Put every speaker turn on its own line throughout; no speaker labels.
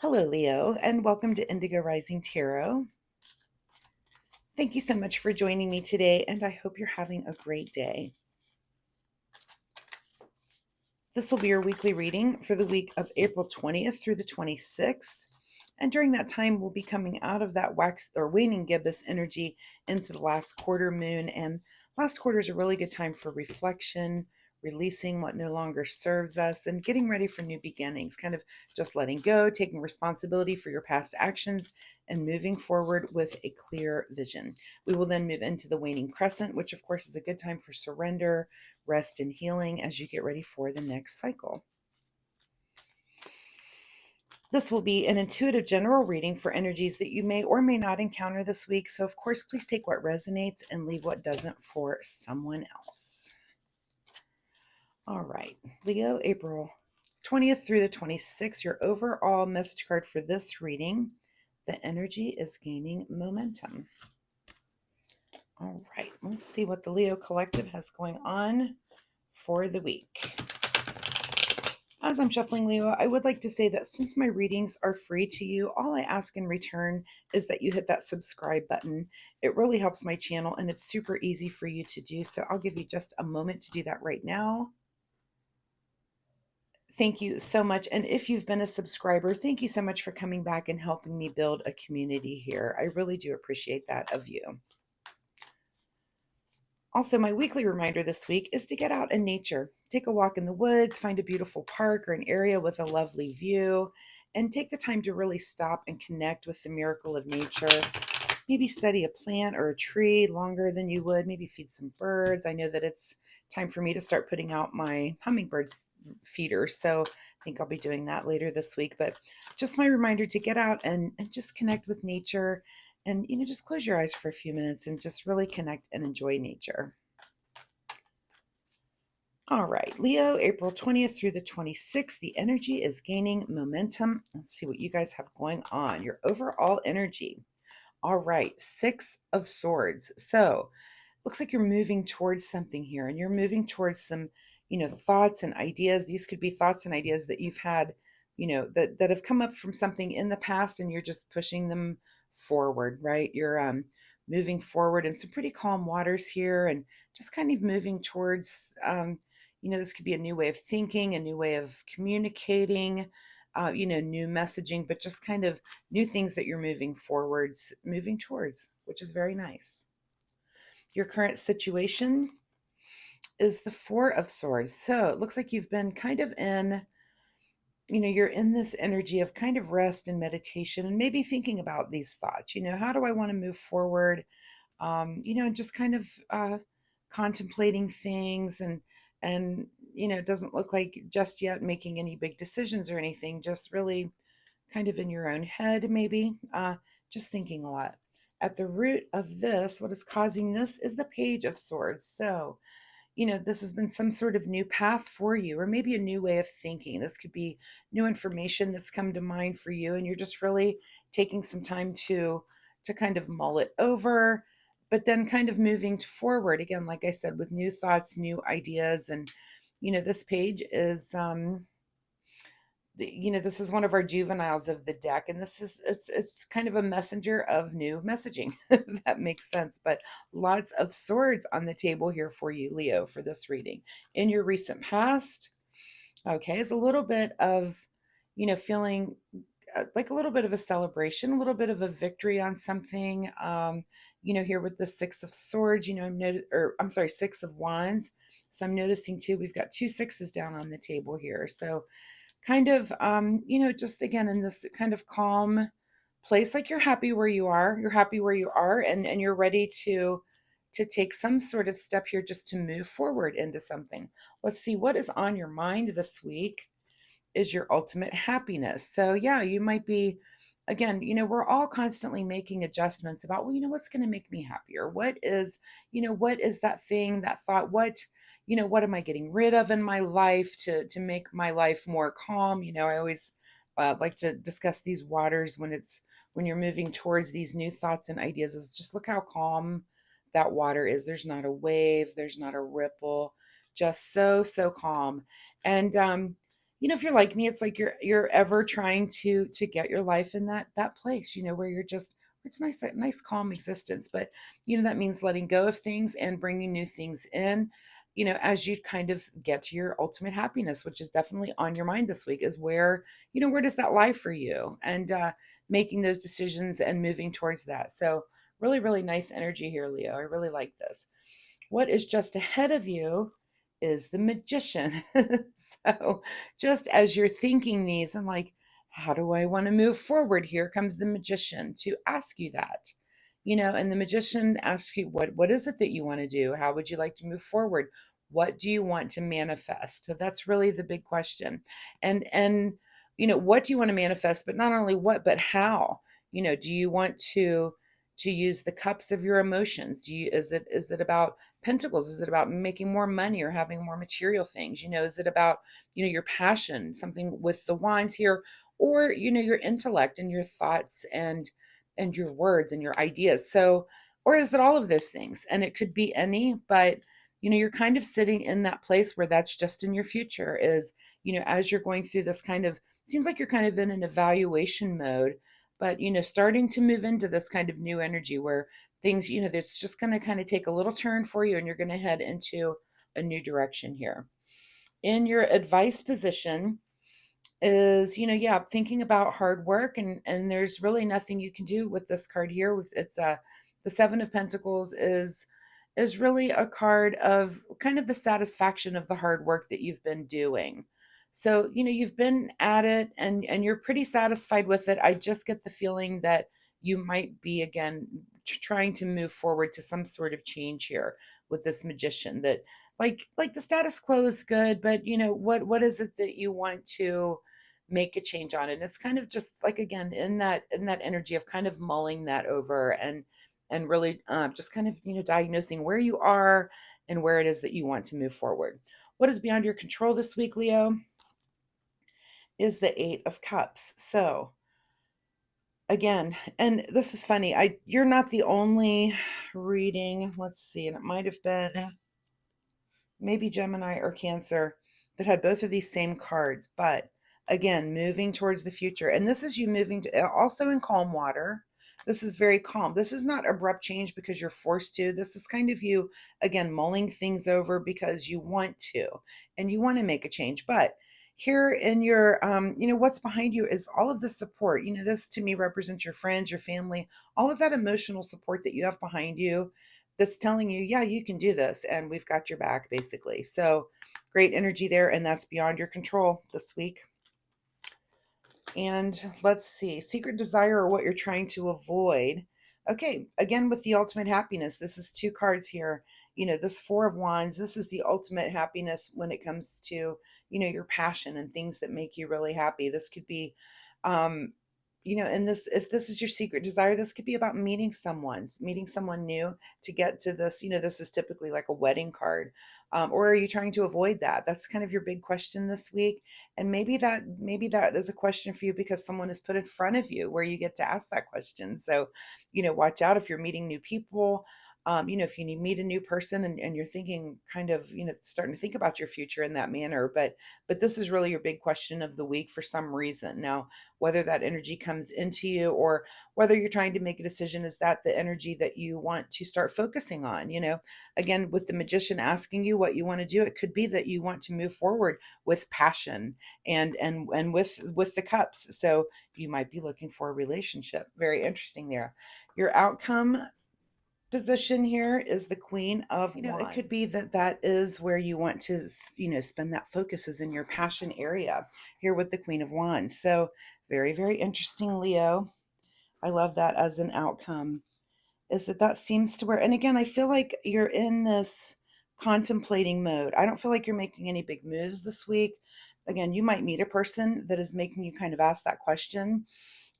Hello, Leo, and welcome to Indigo Rising Tarot. Thank you so much for joining me today, and I hope you're having a great day. This will be your weekly reading for the week of April 20th through the 26th. And during that time, we'll be coming out of that wax or waning gibbous energy into the last quarter moon. And last quarter is a really good time for reflection, releasing what no longer serves us, and getting ready for new beginnings, kind of just letting go, taking responsibility for your past actions, and moving forward with a clear vision. We will then move into the waning crescent, which of course is a good time for surrender, rest, and healing as you get ready for the next cycle. This will be an intuitive general reading for energies that you may or may not encounter this week. So, of course, please take what resonates and leave what doesn't for someone else. All right, Leo, April 20th through the 26th, your overall message card for this reading: the energy is gaining momentum. All right, let's see what the Leo Collective has going on for the week. As I'm shuffling, Leo, I would like to say that since my readings are free to you, all I ask in return is that you hit that subscribe button. It really helps my channel and it's super easy for you to do. So I'll give you just a moment to do that right now. Thank you so much. And if you've been a subscriber, thank you so much for coming back and helping me build a community here. I really do appreciate that of you. Also, my weekly reminder this week is to get out in nature. Take a walk in the woods, find a beautiful park or an area with a lovely view, and take the time to really stop and connect with the miracle of nature. Maybe study a plant or a tree longer than you would. Maybe feed some birds. I know that it's time for me to start putting out my hummingbirds feeder, so I think I'll be doing that later this week. But just my reminder to get out and just connect with nature, and just close your eyes for a few minutes and just really connect and enjoy nature. All right, Leo, April 20th through the 26th, the energy is gaining momentum. Let's see what you guys have going on. Your overall energy. All right, Six of Swords. So looks like you're moving towards something here, and you're moving towards some, thoughts and ideas. These could be thoughts and ideas that you've had, that have come up from something in the past, and you're just pushing them forward, right? You're moving forward in some pretty calm waters here, and just kind of moving towards, this could be a new way of thinking, a new way of communicating, new messaging, but just kind of new things that you're moving towards, which is very nice. Your current situation is the Four of Swords. So it looks like you've been kind of in, you're in this energy of kind of rest and meditation and maybe thinking about these thoughts. How do I want to move forward? Just kind of contemplating things, and it doesn't look like just yet making any big decisions or anything, just really kind of in your own head, maybe, just thinking a lot. At the root of this, what is causing this is the Page of Swords. So, this has been some sort of new path for you, or maybe a new way of thinking. This could be new information that's come to mind for you, and you're just really taking some time to kind of mull it over, but then kind of moving forward again, like I said, with new thoughts, new ideas. And this page is this is one of our juveniles of the deck, and it's kind of a messenger of new messaging. If that makes sense. But lots of swords on the table here for you, Leo, for this reading. In your recent past, okay, is a little bit of feeling like a little bit of a celebration, a little bit of a victory on something. Here with the Six of Swords, I'm sorry, Six of Wands. So I'm noticing too, we've got two sixes down on the table here. So kind of, just again, in this kind of calm place, like you're happy where you are, and you're ready to take some sort of step here just to move forward into something. Let's see what is on your mind this week is your ultimate happiness. So yeah, you might be, again, we're all constantly making adjustments about, well, what's going to make me happier? What is that thing, that thought? What am I getting rid of in my life to make my life more calm? I always like to discuss these waters when you're moving towards these new thoughts and ideas, is just look how calm that water is. There's not a wave, there's not a ripple, just so calm. And if you're like me, it's like you're ever trying to get your life in that place, where you're just, it's nice, that nice calm existence. But that means letting go of things and bringing new things in, as you kind of get to your ultimate happiness, which is definitely on your mind this week, is where does that lie for you? And making those decisions and moving towards that. So really, really nice energy here, Leo. I really like this. What is just ahead of you is the Magician. So, just as you're thinking these, and like, how do I want to move forward? Here comes the Magician to ask you that. And the Magician asks you, what is it that you want to do? How would you like to move forward? What do you want to manifest? So that's really the big question. And what do you want to manifest? But not only what, but how? Do you want to use the cups of your emotions? Is it about Pentacles? Is it about making more money or having more material things? Is it about, your passion, something with the wands here, or, your intellect and your thoughts and your words and your ideas? So, or is it all of those things? And it could be any, but you're kind of sitting in that place where that's just in your future is, as you're going through this kind of, seems like you're kind of in an evaluation mode, but starting to move into this kind of new energy where things, that's just going to kind of take a little turn for you and you're going to head into a new direction here. In your advice position is, yeah, thinking about hard work, and there's really nothing you can do with this card here. It's the 7 of Pentacles is really a card of kind of the satisfaction of the hard work that you've been doing. So, you've been at it and you're pretty satisfied with it. I just get the feeling that you might be again trying to move forward to some sort of change here with this Magician, that like the status quo is good, but what is it that you want to make a change on it? And it's kind of just like, again, in that energy of kind of mulling that over and really just kind of diagnosing where you are and where it is that you want to move forward. What is beyond your control this week, Leo, is the 8 of Cups. So again, and this is funny, you're not the only reading, let's see, and it might have been maybe Gemini or Cancer that had both of these same cards. But again, moving towards the future. And this is you moving to, also in calm water. This is very calm. This is not abrupt change because you're forced to. This is kind of you, again, mulling things over because you want to and you want to make a change. But here in your, what's behind you is all of the support. This to me represents your friends, your family, all of that emotional support that you have behind you that's telling you, yeah, you can do this and we've got your back, basically. So great energy there, and that's beyond your control this week. And let's see, secret desire or what you're trying to avoid. Okay, again, with the ultimate happiness, this is 2 cards here. This 4 of Wands, this is the ultimate happiness when it comes to, your passion and things that make you really happy. This could be, um, and this, if this is your secret desire, this could be about meeting someone new to get to this. This is typically like a wedding card. Or are you trying to avoid that? That's kind of your big question this week. And maybe that is a question for you because someone is put in front of you where you get to ask that question. So, watch out if you're meeting new people. If you meet a new person and you're thinking kind of, starting to think about your future in that manner. But this is really your big question of the week for some reason. Now, whether that energy comes into you or whether you're trying to make a decision, is that the energy that you want to start focusing on? Again, with the Magician asking you what you want to do, it could be that you want to move forward with passion and with the cups. So you might be looking for a relationship. Very interesting there. Your outcome position here is the Queen of Wands. It could be that is where you want to spend that focus, is in your passion area here with the Queen of Wands. So very, very interesting, Leo. I love that as an outcome, is that seems to where, and again, I feel like you're in this contemplating mode. I don't feel like you're making any big moves this week. Again, you might meet a person that is making you kind of ask that question,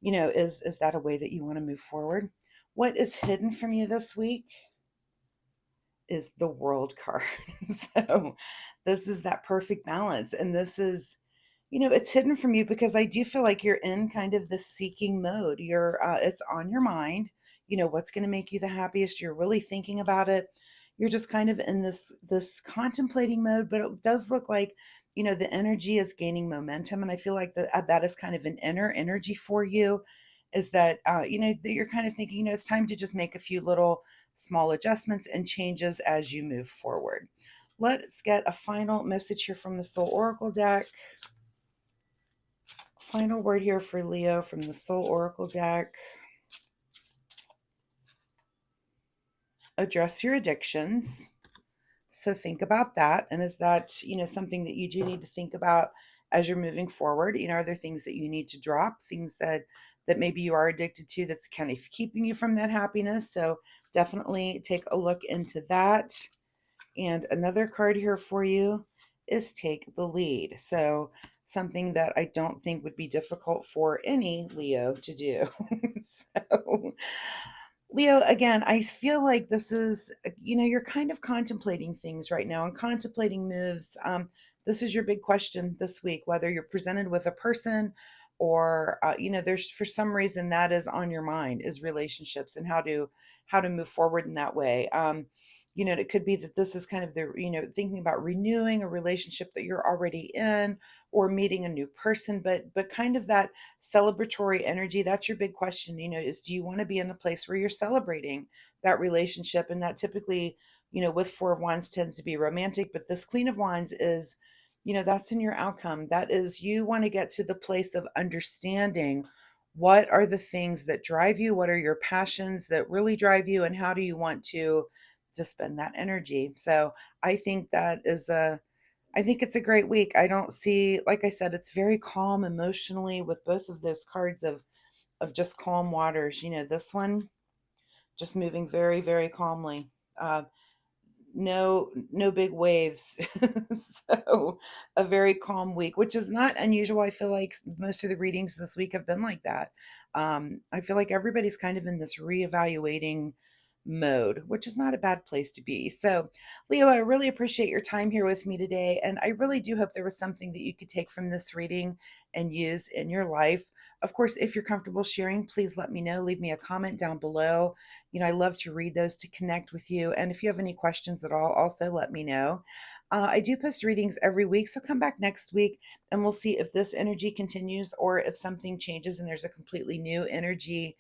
is that a way that you want to move forward? What is hidden from you this week is the World card. So this is that perfect balance. And this is, it's hidden from you because I do feel like you're in kind of the seeking mode. It's on your mind, what's going to make you the happiest. You're really thinking about it. You're just kind of in this contemplating mode, but it does look like the energy is gaining momentum. And I feel like that is kind of an inner energy for you, is that, that you're kind of thinking, it's time to just make a few little small adjustments and changes as you move forward. Let's get a final message here from the Soul Oracle deck. Final word here for Leo from the Soul Oracle deck. Address your addictions. So think about that. And is that, something that you do need to think about as you're moving forward? Are there things that you need to drop, things that maybe you are addicted to that's kind of keeping you from that happiness? So definitely take a look into that. And another card here for you is take the lead. So something that I don't think would be difficult for any Leo to do. So Leo, again, I feel like this is, you're kind of contemplating things right now and contemplating moves. This is your big question this week, whether you're presented with a person or, there's for some reason that is on your mind, is relationships and how to move forward in that way. It could be that this is kind of the, thinking about renewing a relationship that you're already in or meeting a new person, but kind of that celebratory energy. That's your big question, is do you want to be in a place where you're celebrating that relationship? And that typically, with Four of Wands tends to be romantic, but this Queen of Wands is, that's in your outcome. That is, you want to get to the place of understanding what are the things that drive you, what are your passions that really drive you, and how do you want to spend that energy. So I think I think it's a great week. I don't see, like I said, it's very calm emotionally with both of those cards of just calm waters. This one just moving very, very calmly. No big waves. So a very calm week, which is not unusual. I feel like most of the readings this week have been like that. I feel like everybody's kind of in this reevaluating mode, which is not a bad place to be. So Leo, I really appreciate your time here with me today, and I really do hope there was something that you could take from this reading and use in your life. Of course, if you're comfortable sharing, please let me know. Leave me a comment down below. I love to read those to connect with you. And if you have any questions at all, also let me know. I do post readings every week, so come back next week and we'll see if this energy continues or if something changes and there's a completely new energy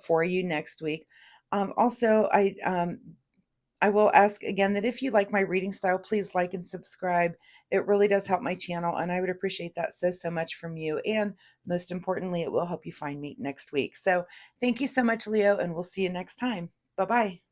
for you next week. Also, I will ask again that if you like my reading style, please like and subscribe. It really does help my channel, and I would appreciate that so, so much from you. And most importantly, it will help you find me next week. So thank you so much, Leo, and we'll see you next time. Bye bye.